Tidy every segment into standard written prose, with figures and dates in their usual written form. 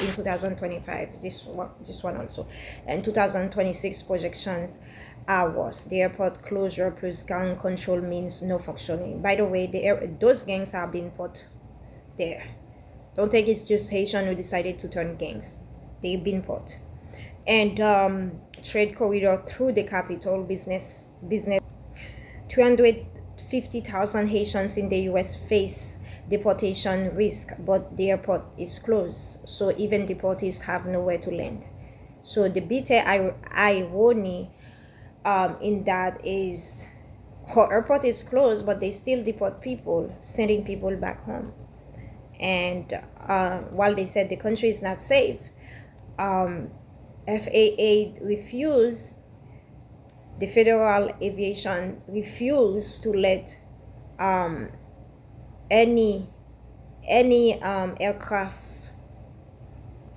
in 2025. This one also, and 2026 projections are worse. The airport closure plus gang control means no functioning. By the way, those gangs are being put there. Don't think it's just Haitian who decided to turn gangs. They've been put. And trade corridor through the capital, business. 250,000 Haitians in the U.S. face deportation risk, but the airport is closed, so even deportees have nowhere to land. So the bitter irony in that is, our airport is closed, but they still deport people, sending people back home. And while they said the country is not safe, FAA refused, the Federal Aviation refused to let any aircraft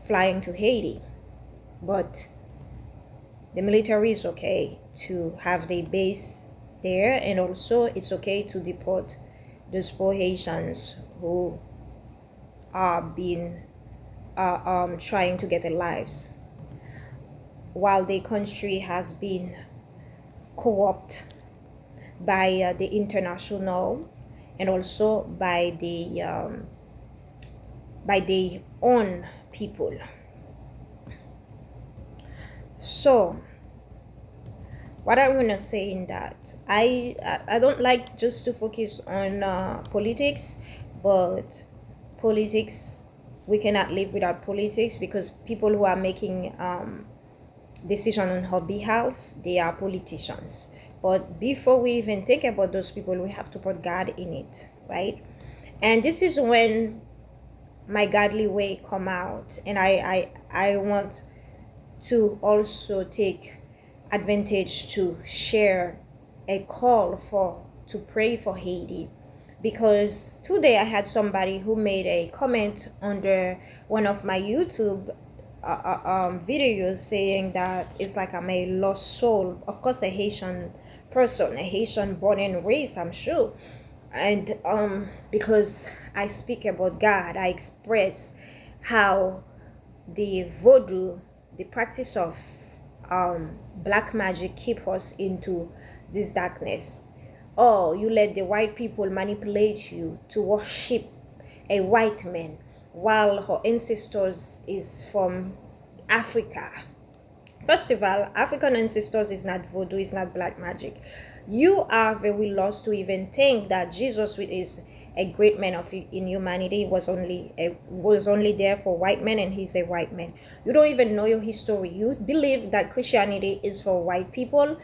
flying to Haiti. But the military is okay to have their base there, and also it's okay to deport those poor Haitians who are being trying to get their lives, while the country has been corrupt by the international and also by the own people. So what I want to say in that, I don't like just to focus on politics, but politics, we cannot live without politics, because people who are making decision on her behalf, they are politicians. But before we even think about those people, we have to put God in it, right? And this is when my godly way come out, and I want to also take advantage to share a call to pray for Haiti, because today I had somebody who made a comment under one of my YouTube videos saying that it's like I'm a lost soul. Of course, a Haitian person, a Haitian born and raised, I'm sure. And because I speak about God, I express how the voodoo, the practice of black magic, keep us into this darkness. Oh, you let the white people manipulate you to worship a white man, while her ancestors is from Africa. First of all, African ancestors is not voodoo, is not black magic. You are very lost to even think that Jesus is a great man in humanity, was only there for white men, and he's a white man. You don't even know your history. You believe that Christianity is for white people.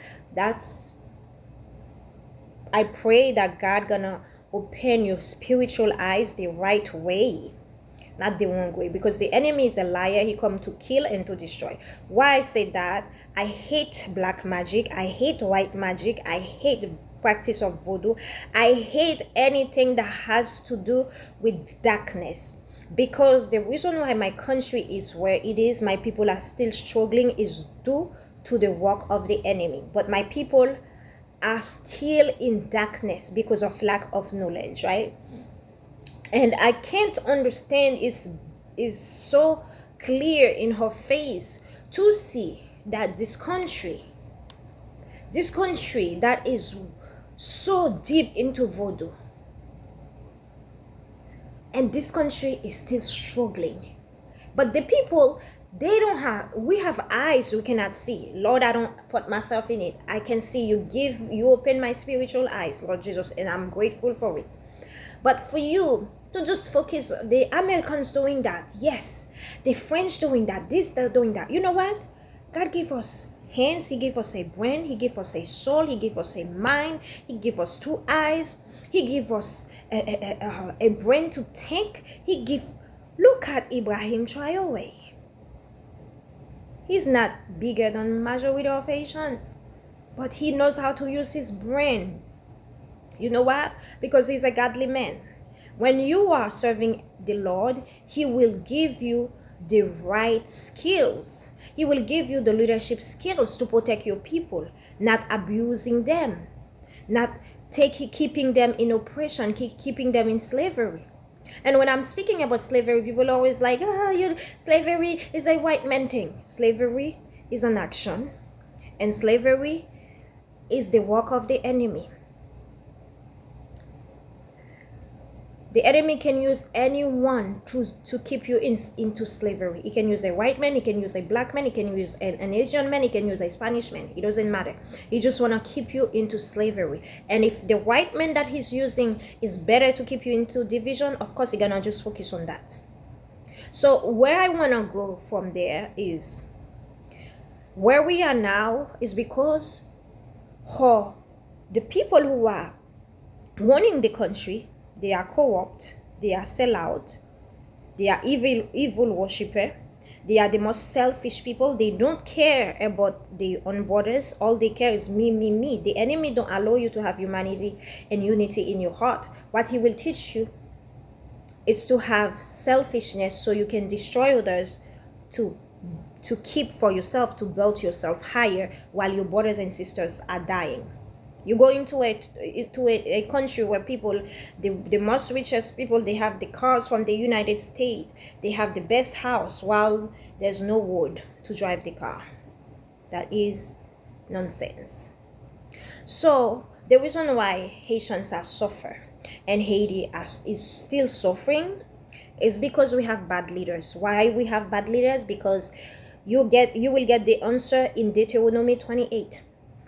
I pray that God gonna open your spiritual eyes the right way, not the wrong way, because the enemy is a liar. He come to kill and to destroy. Why I say that? I hate black magic, I hate white magic, I hate practice of voodoo, I hate anything that has to do with darkness, because the reason why my country is where it is, my people are still struggling, is due to the work of the enemy. But my people are still in darkness because of lack of knowledge, right? And I can't understand, is so clear in her face to see that this country that is so deep into voodoo, and this country is still struggling. But the people, we have eyes we cannot see. Lord, I don't put myself in it. I can see you open my spiritual eyes, Lord Jesus, and I'm grateful for it. But for you to just focus, the Americans doing that, yes, the French doing that, they're doing that. You know what? God gave us hands, he gave us a brain, he gave us a soul, he gave us a mind, he gave us 2 eyes, he gave us a brain to think. Look at Ibrahim Traore. He's not bigger than majority of Haitians, but he knows how to use his brain. You know what? Because he's a godly man. When you are serving the Lord, he will give you the right skills. He will give you the leadership skills to protect your people, not abusing them, not keeping them in oppression, keeping them in slavery. And when I'm speaking about slavery, people are always like, slavery is a white man thing. Slavery is an action, and slavery is the work of the enemy. The enemy can use anyone to keep you into slavery. He can use a white man, he can use a black man, he can use an Asian man, he can use a Spanish man. It doesn't matter. He just want to keep you into slavery. And if the white man that he's using is better to keep you into division, of course he's gonna just focus on that. So where I want to go from there is, where we are now is because the people who are running the country, they are corrupt, they are sellout, they are evil worshiper, they are the most selfish people. They don't care about the own borders. All they care is me, me, me. The enemy don't allow you to have humanity and unity in your heart. What he will teach you is to have selfishness so you can destroy others, to keep for yourself, to build yourself higher while your brothers and sisters are dying. You go into a country where people, the most richest people, they have the cars from the United States. They have the best house while there's no wood to drive the car. That is nonsense. So the reason why Haitians are suffer and Haiti is still suffering is because we have bad leaders. Why we have bad leaders? Because you will get the answer in Deuteronomy 28.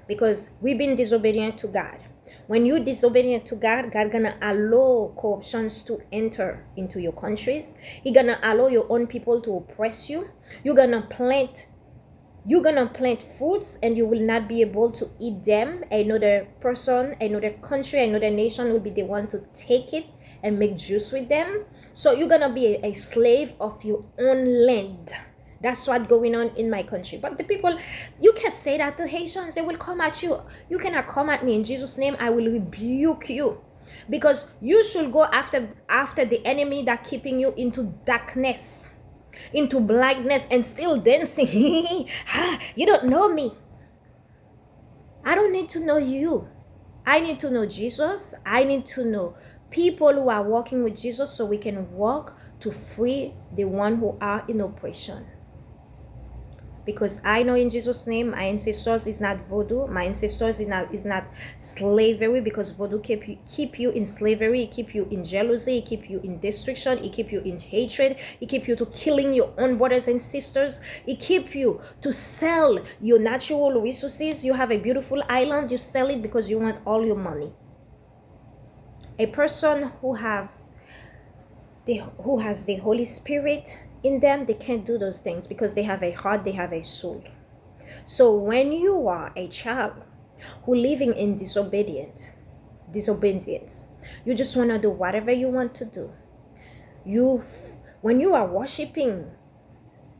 Because we've been disobedient to God. When you're disobedient to God, God gonna allow corruptions to enter into your countries. He gonna allow your own people to oppress you. You're gonna plant fruits and you will not be able to eat them. Another person, another country, another nation will be the one to take it and make juice with them. So you're gonna be a slave of your own land. That's what's going on in my country. But the people, you can't say that to Haitians. They will come at you. You cannot come at me. In Jesus' name, I will rebuke you. Because you should go after the enemy that keeping you into darkness, into blindness, and still dancing. You don't know me. I don't need to know you. I need to know Jesus. I need to know people who are walking with Jesus so we can walk to free the one who are in oppression. Because I know in Jesus' name, my ancestors is not voodoo. My ancestors is not slavery, because voodoo keep you in slavery. It keep you in jealousy. It keep you in destruction. It keep you in hatred. It keep you to killing your own brothers and sisters. It keep you to sell your natural resources. You have a beautiful island. You sell it because you want all your money. A person who has the Holy Spirit in them, they can't do those things because they have a heart, they have a soul. So when you are a child who living in disobedience, you just want to do whatever you want to do. When you are worshiping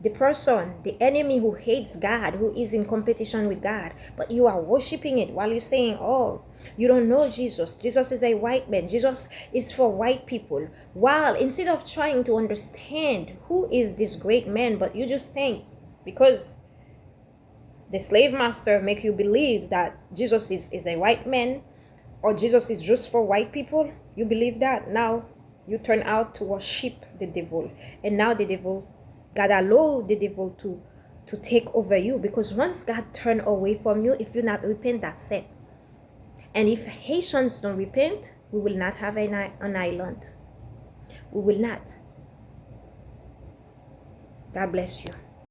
the person, the enemy who hates God, who is in competition with God, but you are worshiping it while you're saying, oh, you don't know Jesus. Jesus is a white man. Jesus is for white people. While instead of trying to understand who is this great man, but you just think because the slave master make you believe that Jesus is a white man, or Jesus is just for white people, you believe that. Now you turn out to worship the devil. And now the devil, God allow the devil to take over you, because once God turn away from you, if you not repent, that's it. And if Haitians don't repent, we will not have an island. We will not. God bless you.